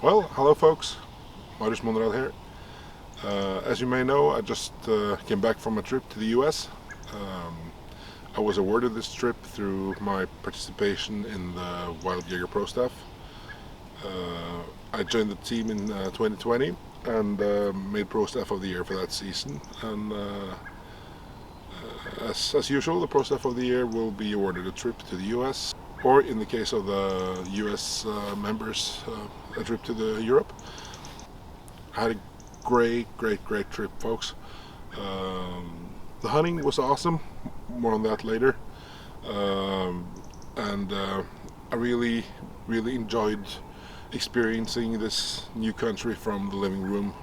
Well, hello folks, Marius Monrad here. As you may know, I just came back from a trip to the US. Um, I was awarded this trip through my participation in the WILD Jaeger Pro Staff. I joined the team in 2020 and made Pro Staff of the Year for that season. And as usual, the Pro Staff of the Year will be awarded a trip to the US, or in the case of the US members, a trip to Europe. I had a great trip, folks. The hunting was awesome, more on that later. And I really enjoyed experiencing this new country from the living room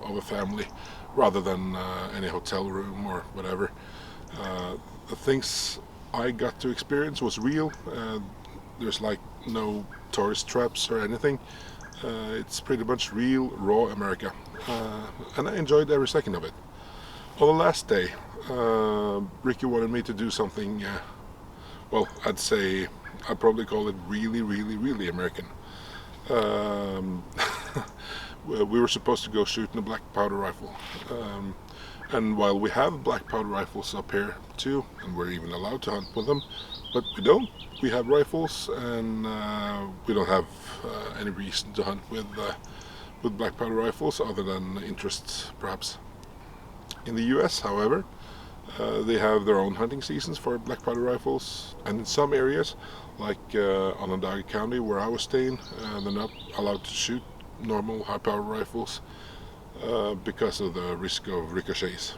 of a family rather than any hotel room or whatever. The things I got to experience was real. There's like no tourist traps or anything. It's pretty much real, raw America, and I enjoyed every second of it. On the last day, Ricky wanted me to do something, well, I'd probably call it really American. We were supposed to go shooting a black powder rifle. And while we have black powder rifles up here too, and we're even allowed to hunt with them, but we don't. We have rifles, and we don't have any reason to hunt with black powder rifles other than interest, perhaps. In the US, however, they have their own hunting seasons for black powder rifles, and in some areas, like Onondaga County, where I was staying, they're not allowed to shoot normal high power rifles because of the risk of ricochets.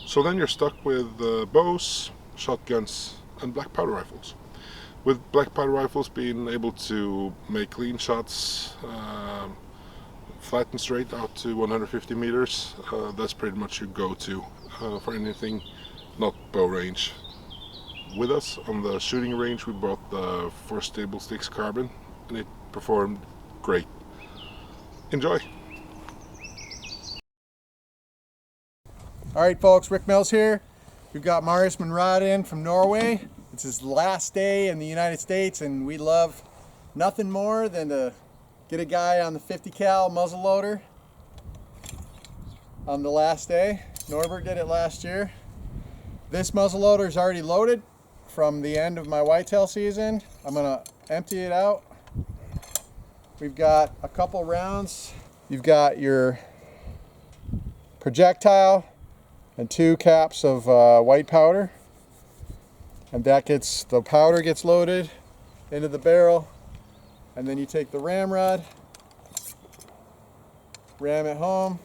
So then you're stuck with bows, shotguns, and black powder rifles. With black powder rifles, being able to make clean shots, flat and straight out to 150 meters, that's pretty much your go-to for anything not bow range. With us on the shooting range, we bought the Force Stable Sticks Carbon, and it performed great. Enjoy! All right, folks, Rick Mills here. We've got Marius Monrad in from Norway. It's his last day in the United States, and we love nothing more than to get a guy on the 50 cal muzzleloader on the last day. Norbert did it last year. This muzzleloader is already loaded from the end of my whitetail season. I'm gonna empty it out. We've got a couple rounds. You've got your projectile and 2 caps of white powder, and the powder gets loaded into the barrel, and then you take the ramrod, ram it home,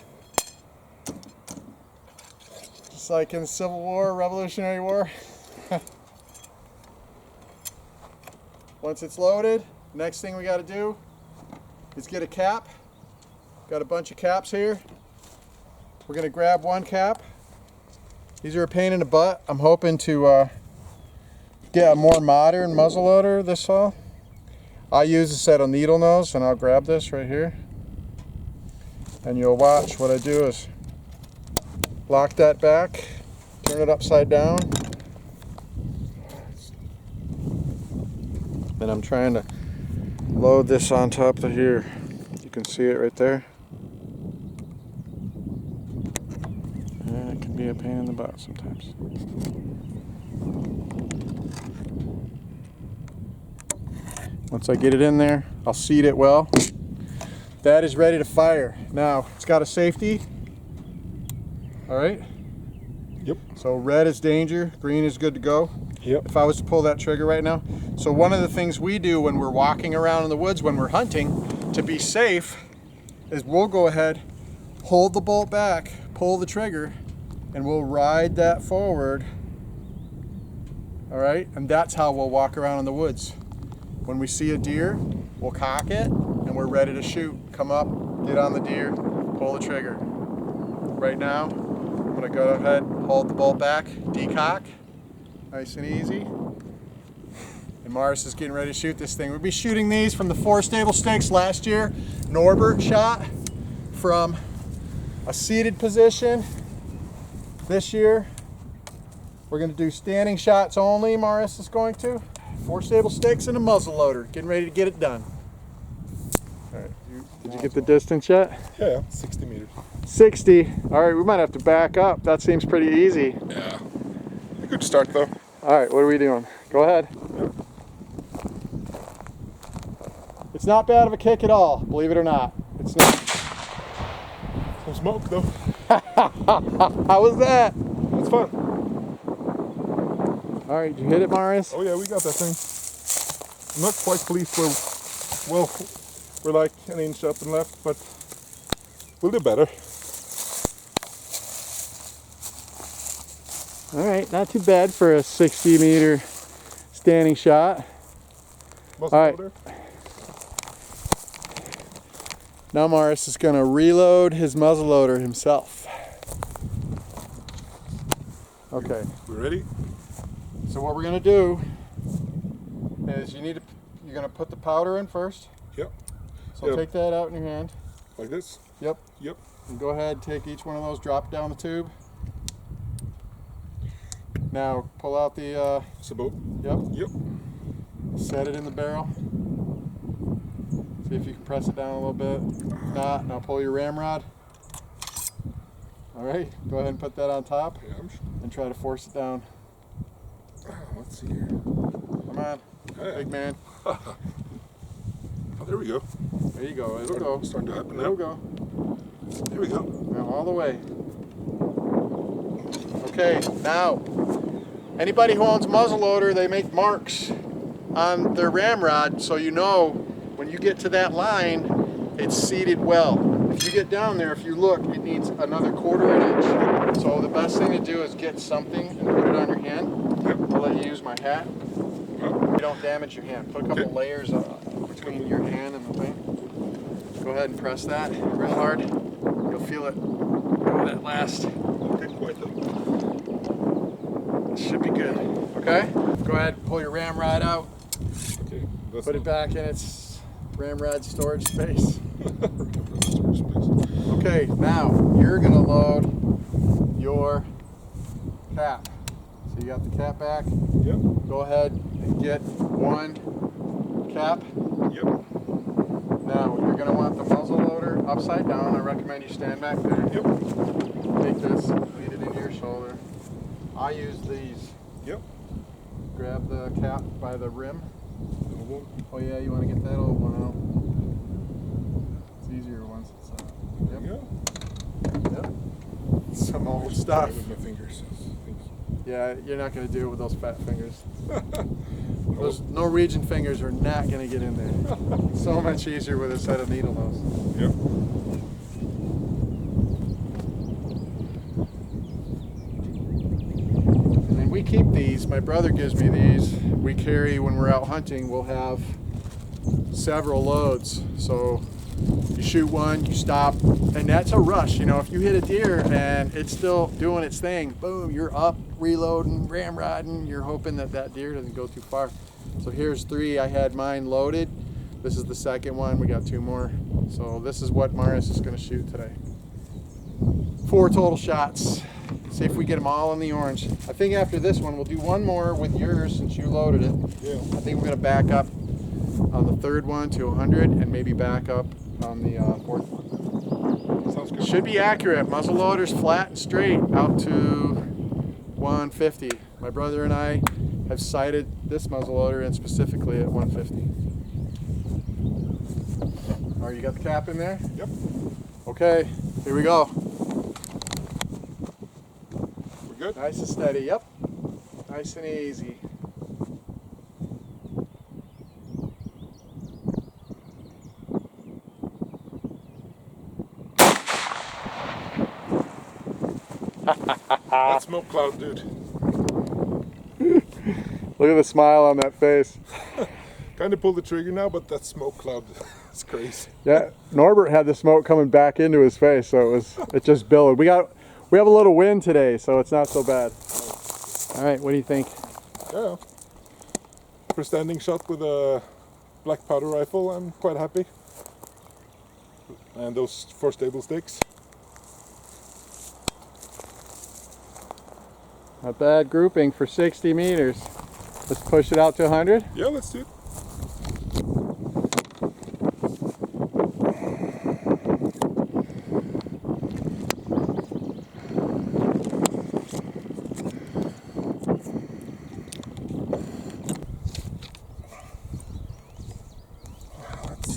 just like in the Civil War, Revolutionary War. Once it's loaded, next thing we got to do is get a cap. Got a bunch of caps here. We're going to grab one cap. These are a pain in the butt. I'm hoping to get a more modern muzzleloader this fall. I use a set of needle nose, and I'll grab this right here. And you'll watch what I do is lock that back, turn it upside down. And I'm trying to load this on top of here. You can see it right there. It can be a pain in the butt sometimes. Once I get it in there, I'll seat it well. That is ready to fire. Now, it's got a safety. All right? Yep. So red is danger, green is good to go. Yep. If I was to pull that trigger right now. So one of the things we do when we're walking around in the woods, when we're hunting, to be safe, is we'll go ahead, hold the bolt back, pull the trigger, and we'll ride that forward. All right? And that's how we'll walk around in the woods. When we see a deer, we'll cock it, and we're ready to shoot. Come up, get on the deer, pull the trigger. Right now, I'm gonna go ahead, hold the bolt back, decock, nice and easy. And Marius is getting ready to shoot this thing. We'll be shooting these from the Force Stable Sticks last year. Norbert shot from a seated position. This year, we're gonna do standing shots only, Marius is going to. 4 Stable Sticks and a muzzleloader, getting ready to get it done. All right. Did you get the distance yet? Yeah, 60 meters. 60. All right, we might have to back up. That seems pretty easy. Yeah. A good start though. All right, what are we doing? Go ahead. Yep. It's not bad of a kick at all, believe it or not. It's not. Some smoke though. How was that? That's fun. All right, did you hit it, Marius? Oh yeah, we got that thing. I'm not quite pleased we're like an inch up and left, but we'll do better. All right, not too bad for a 60-meter standing shot. Muzzleloader. Now Marius is going to reload his muzzleloader himself. Okay. We ready? So what we're going to do is you're going to put the powder in first. Yep. So Yep. take that out in your hand. Like this? Yep. Yep. And go ahead, take each one of those, drop it down the tube. Now pull out the, Sabot. yep, Yep. set it in the barrel. See if you can press it down a little bit. If not, now pull your ramrod. All right, go ahead and put that on top Yeah, and try to force it down. let's see here. Come on, Yeah. big man. Oh, there we go. There you go, it'll go. Starting to happen now. It'll go. There we go. Now all the way. Okay, now, anybody who owns muzzleloader, they make marks on their ramrod so you know when you get to that line, it's seated well. If you get down there, if you look, it needs another 1/4 inch. So the best thing to do is get something and put it on your hand. Yep. I'll let you use my hat. Oh, You don't damage your hand. Put a couple Okay. layers between your hand and the thing. Go ahead and press that real hard. You'll feel it go that last. didn't quite though. Should be good. Okay? Go ahead and pull your ramrod out. Okay. That's Put it back in its ramrod storage space. Storage space. Okay, now you're gonna load your cap. So you got the cap back. Yep. Go ahead and get one cap. Yep. Now you're gonna want the muzzle loader upside down. I recommend you stand back there. Yep. Take this, lead it into your shoulder. I use these. Yep. Grab the cap by the rim. Little one. Oh yeah, you want to get that old one out. It's easier once it's There we go. Yep. Some old stuff. With my fingers. Yeah, you're not going to do it with those fat fingers. Those Norwegian fingers are not going to get in there. So much easier with a set of needle nose. Yep. And we keep these. My brother gives me these. We carry when we're out hunting. We'll have several loads. So you shoot one, you stop, and that's a rush. You know, if you hit a deer and it's still doing its thing, boom, you're up, reloading, ramrodding. You're hoping that that deer doesn't go too far. So here's 3. I had mine loaded. This is the second one. We got 2 more. So this is what Marius is going to shoot today. 4 total shots. See if we get them all in the orange. I think after this one, we'll do one more with yours since you loaded it. Yeah. I think we're going to back up on the 3rd one to 100 and maybe back up on the 4th one. Sounds good. Should be accurate. Muzzleloader's flat and straight out to 150. My brother and I have sighted this muzzleloader and specifically at 150. All right, you got the cap in there? Yep. Okay, here we go. We're good? Nice and steady, yep. Nice and easy. That smoke cloud, dude. Look at the smile on that face. Kind of pulled the trigger now, but that smoke cloud is crazy. Yeah, Norbert had the smoke coming back into his face, so it just billowed. We have a little wind today, so it's not so bad. All right, what do you think? Yeah. For standing shot with a black powder rifle, I'm quite happy. And those 4 stable sticks. Not bad grouping for 60 meters. Let's push it out to 100. Yeah, let's do it.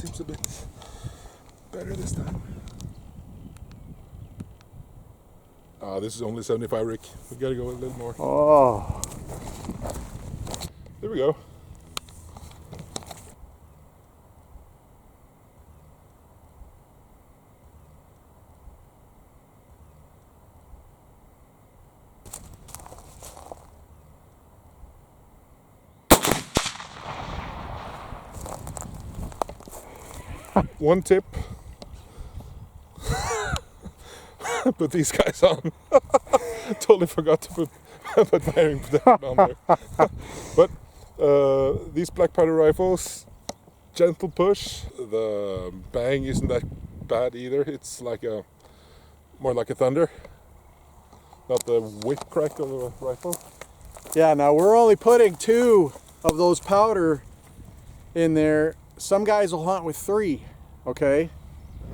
seems a bit better this time. This is only 75, Rick. We gotta go a little more. Oh. There we go. One tip. Put these guys on. Totally forgot to put my hearing protection on there. But these black powder rifles, gentle push. The bang isn't that bad either. It's like more like a thunder, not the whip crack of a rifle. Yeah, now we're only putting 2 of those powder in there. Some guys will hunt with 3, okay?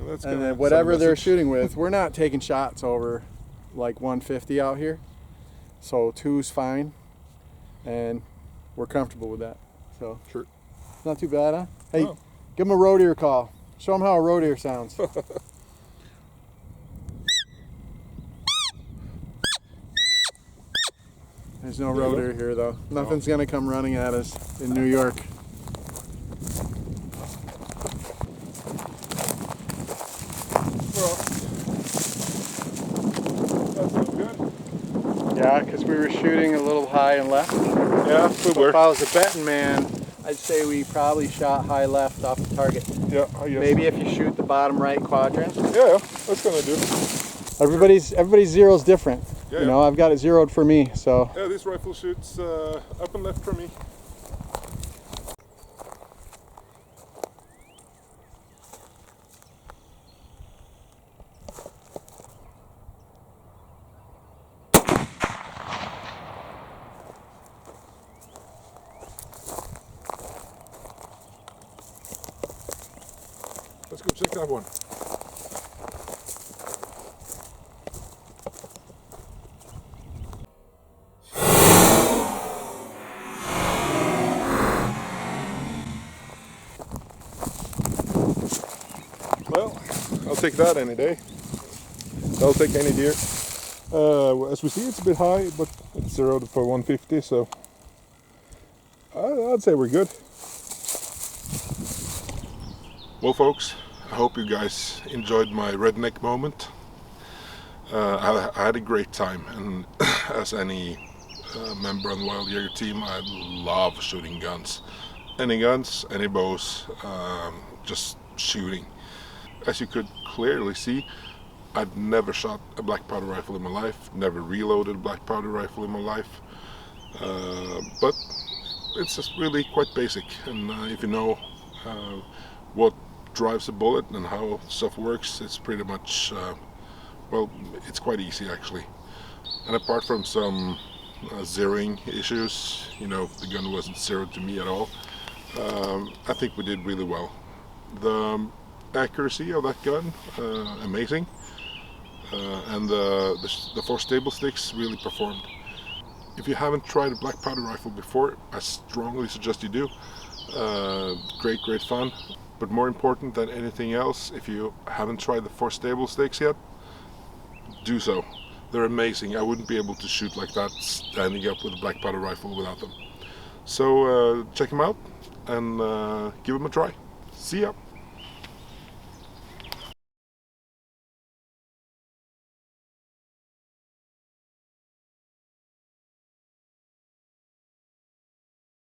That's and then whatever they're shooting with, we're not taking shots over like 150 out here. So 2's fine, and we're comfortable with that. So sure. Not too bad, huh? Hey, give them a road ear call. Show them how a road ear sounds. There's no road ear here though. Nothing's gonna come running at us in New York. Yeah, because we were shooting a little high and left. Yeah, we so were. If I was a betting man, I'd say we probably shot high left off the target. Yeah, I guess. Maybe if you shoot the bottom right quadrant. Yeah, that's gonna do. Everybody's zero's different. Yeah, you know, I've got it zeroed for me, so. Yeah, this rifle shoots up and left for me. Let's go check that one. Well, I'll take that any day. I'll take any deer. As we see, it's a bit high, but it's zeroed for 150, so I'd say we're good. Well, folks, I hope you guys enjoyed my redneck moment. I had a great time, and as any member on the WILD Jaeger team, I love shooting guns. Any guns, any bows, just shooting. As you could clearly see, I've never shot a black powder rifle in my life, never reloaded a black powder rifle in my life, but it's just really quite basic, and if you know what drives a bullet and how stuff works, it's pretty much, well, it's quite easy actually. And apart from some zeroing issues, you know, the gun wasn't zeroed to me at all, I think we did really well. The accuracy of that gun, amazing, and the 4 stable sticks really performed. If you haven't tried a black powder rifle before, I strongly suggest you do. Great fun, but more important than anything else, if you haven't tried the 4 stable sticks yet, do so. They're amazing. I wouldn't be able to shoot like that standing up with a black powder rifle without them. So check them out and give them a try. See ya.